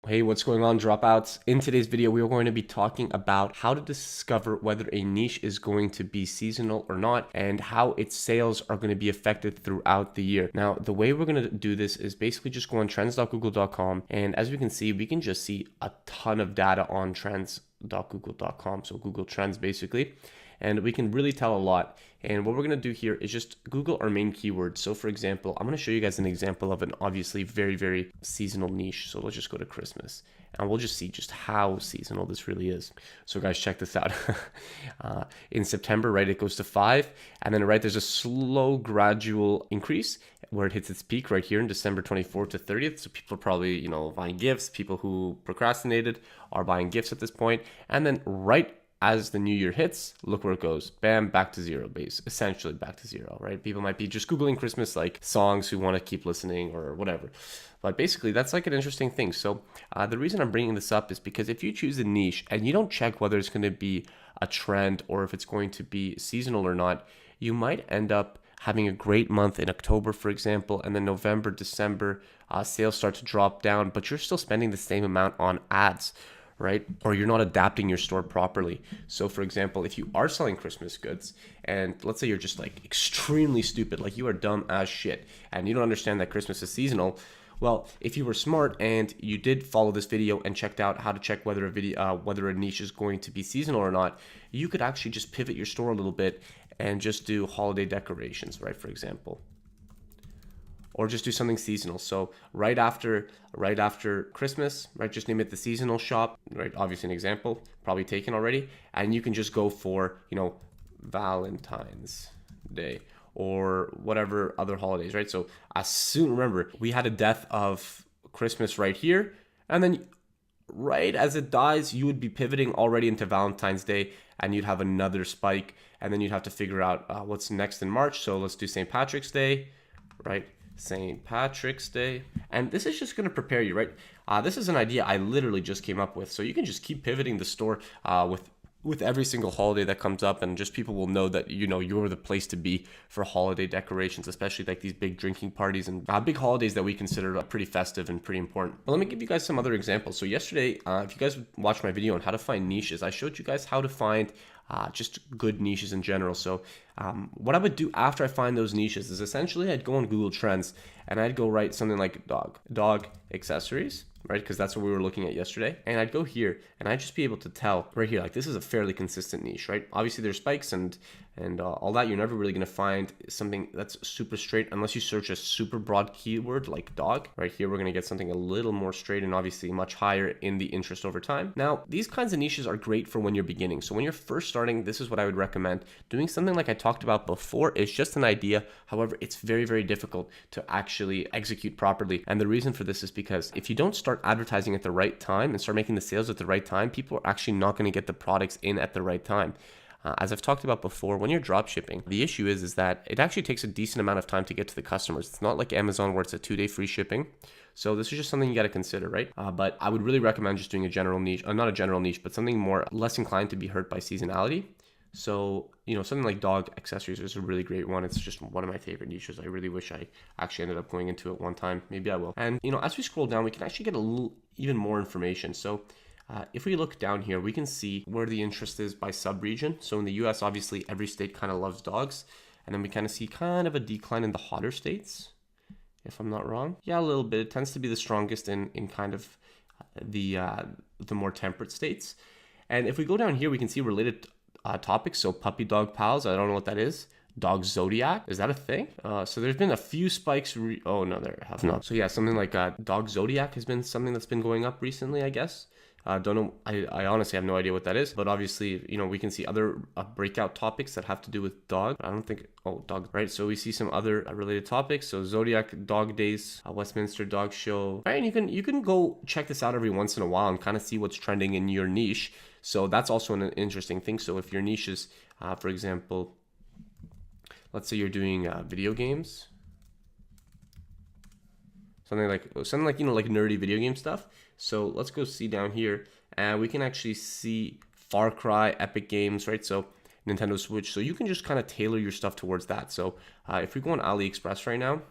Hey, what's going on, dropouts? In today's video, we are going to be talking about how to discover whether a niche is going to be seasonal or not, and how its sales are going to be affected throughout the year. Now, the way we're going to do this is basically just go on trends.google.com, and as we can see, we can just see a ton of data on trends.google.com, so Google Trends basically, and we can really tell a lot. And what we're going to do here is just Google our main keywords. So for example, I'm going to show you guys an example of an obviously very seasonal niche. So let's just go to Christmas and we'll just see just how seasonal this really is. So guys, check this out. In September, right, it goes to 5, and then right, there's a slow gradual increase where it hits its peak right here in December 24th to 30th. So people are probably, buying gifts. People who procrastinated are buying gifts at this point. And then right as the new year hits, look where it goes. Bam, back to zero, essentially back to zero, right? People might be just Googling Christmas like songs who want to keep listening or whatever. But basically, that's like an interesting thing. So the reason I'm bringing this up is because if you choose a niche and you don't check whether it's going to be a trend or if it's going to be seasonal or not, you might end up having a great month in October, for example, and then November, December, sales start to drop down, but you're still spending the same amount on ads, right? Or you're not adapting your store properly. So for example, if you are selling Christmas goods and let's say you're just like extremely stupid, like you are dumb as shit and you don't understand that Christmas is seasonal, well, if you were smart and you did follow this video and checked out how to check whether a niche is going to be seasonal or not, you could actually just pivot your store a little bit and just do holiday decorations, right? For example, or just do something seasonal. So right after Christmas, right, just name it the seasonal shop, right? Obviously an example, probably taken already. And you can just go for, Valentine's Day or whatever other holidays, right? So remember, we had a death of Christmas right here. And then right as it dies, you would be pivoting already into Valentine's Day and you'd have another spike. And then you'd have to figure out what's next in March. So let's do St. Patrick's Day, right? St. Patrick's Day. And this is just going to prepare you, right? This is an idea I literally just came up with. So you can just keep pivoting the store with every single holiday that comes up, and just people will know that, you're the place to be for holiday decorations, especially like these big drinking parties and big holidays that we consider pretty festive and pretty important. But let me give you guys some other examples. So yesterday, if you guys watched my video on how to find niches, I showed you guys how to find just good niches in general. So what I would do after I find those niches is essentially I'd go on Google Trends and I'd go write something like dog accessories, right? Because that's what we were looking at yesterday. And I'd go here and I'd just be able to tell right here, like this is a fairly consistent niche, right? Obviously there's spikes and all that. You're never really going to find something that's super straight unless you search a super broad keyword like dog. Right here, we're going to get something a little more straight and obviously much higher in the interest over time. Now, these kinds of niches are great for when you're beginning. So when you're first starting, this is what I would recommend. Doing something like I talked about before is just an idea. However, it's very difficult to actually execute properly. And the reason for this is because if you don't start advertising at the right time and start making the sales at the right time, people are actually not going to get the products in at the right time. As I've talked about before, when you're drop shipping, the issue is that it actually takes a decent amount of time to get to the customers. It's not like Amazon where it's a 2-day free shipping. So this is just something you got to consider, right? But I would really recommend just doing a general niche, not a general niche, but something more less inclined to be hurt by seasonality. So, something like dog accessories is a really great one. It's just one of my favorite niches. I really wish I actually ended up going into it one time. Maybe I will. And, as we scroll down, we can actually get a little even more information. So if we look down here, we can see where the interest is by sub-region. So in the US, obviously, every state kind of loves dogs. And then we kind of see kind of a decline in the hotter states, if I'm not wrong. Yeah, a little bit. It tends to be the strongest in kind of the more temperate states. And if we go down here, we can see related topics. So puppy dog pals, I don't know what that is. Dog zodiac, is that a thing? So there's been a few spikes. Oh no, there have not. So yeah, something like dog zodiac has been something that's been going up recently, I guess. Don't know. I honestly have no idea what that is, but obviously, we can see other breakout topics that have to do with dog. I don't think, dog, right? So we see some other related topics. So Zodiac Dog Days, Westminster Dog Show, right? And you can go check this out every once in a while and kind of see what's trending in your niche. So that's also an interesting thing. So if your niche is, for example, let's say you're doing video games, something like like nerdy video game stuff. So let's go see down here, and we can actually see Far Cry, Epic Games, right? So Nintendo Switch. So you can just kind of tailor your stuff towards that. So if we go on AliExpress right now,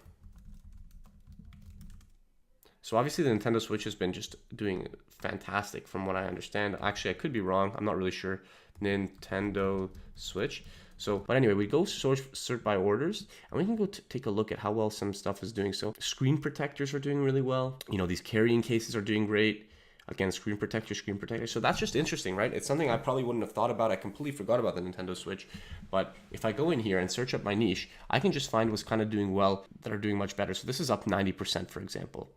So obviously the Nintendo Switch has been just doing fantastic from what I understand. Actually, I could be wrong. I'm not really sure. Nintendo Switch. So, but anyway, we go sort by orders, and we can go take a look at how well some stuff is doing. So screen protectors are doing really well. You know, these carrying cases are doing great. Again, screen protector. So that's just interesting, right? It's something I probably wouldn't have thought about. I completely forgot about the Nintendo Switch. But if I go in here and search up my niche, I can just find what's kind of doing well that are doing much better. So this is up 90%, for example.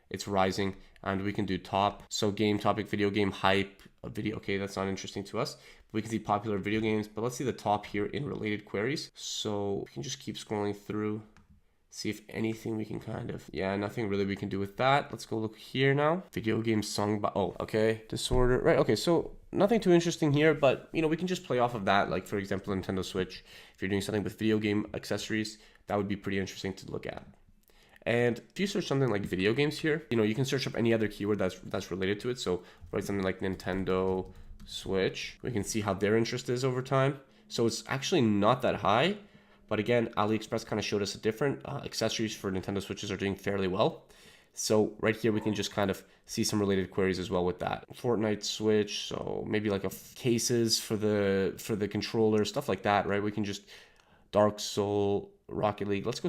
It's rising, and we can do top. So game topic, video game hype, video. Okay, that's not interesting to us. We can see popular video games, but let's see the top here in related queries. So we can just keep scrolling through, see if anything we can kind of, yeah, nothing really we can do with that. Let's go look here now. Video game song by, oh, okay, disorder, right? Okay, so nothing too interesting here, but you know, we can just play off of that. Like for example, Nintendo Switch, if you're doing something with video game accessories, that would be pretty interesting to look at. And if you search something like video games here, you know, you can search up any other keyword that's related to it. So write something like Nintendo Switch. We can see how their interest is over time. So it's actually not that high. But again, AliExpress kind of showed us a different accessories for Nintendo Switches are doing fairly well. So right here, we can just kind of see some related queries as well with that. Fortnite Switch, so maybe like cases for the controller, stuff like that, right? We can just Dark Soul, Rocket League. Let's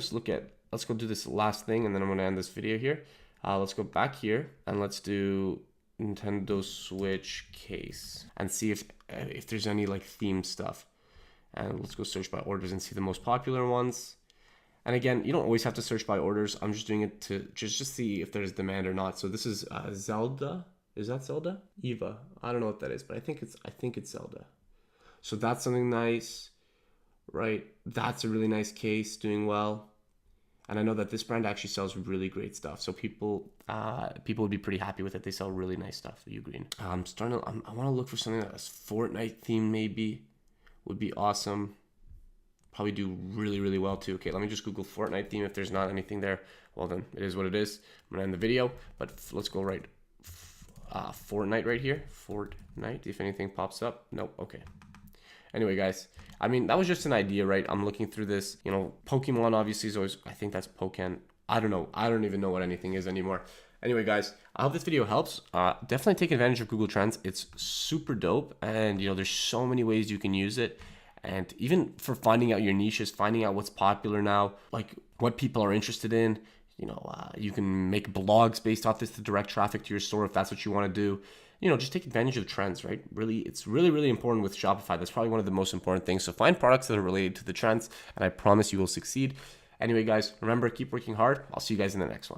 go do this last thing, and then I'm going to end this video here. Let's go back here, and let's do Nintendo Switch case and see if there's any like theme stuff. And let's go search by orders and see the most popular ones. And again, you don't always have to search by orders. I'm just doing it to just see if there's demand or not. So this is Zelda. Is that Zelda? Eva. I don't know what that is, but I think it's Zelda. So that's something nice, right? That's a really nice case, doing well. And I know that this brand actually sells really great stuff. So people would be pretty happy with it. They sell really nice stuff. Ugreen. I want to look for something that's Fortnite themed maybe. Would be awesome. Probably do really, really well too. Okay, let me just Google Fortnite theme. If there's not anything there, well then it is what it is. I'm gonna end the video, but let's go right Fortnite right here. Fortnite, if anything pops up. Nope, okay. Anyway, guys, I mean, that was just an idea, right? I'm looking through this. You know, Pokemon obviously is always, I think that's Pokken. I don't know. I don't even know what anything is anymore. Anyway, guys, I hope this video helps. Definitely take advantage of Google Trends. It's super dope. And, you know, there's so many ways you can use it. And even for finding out your niches, finding out what's popular now, like what people are interested in, you know, you can make blogs based off this to direct traffic to your store if that's what you want to do. You know, just take advantage of trends, right? Really, it's really, really important with Shopify. That's probably one of the most important things. So find products that are related to the trends, and I promise you will succeed. Anyway, guys, remember, keep working hard. I'll see you guys in the next one.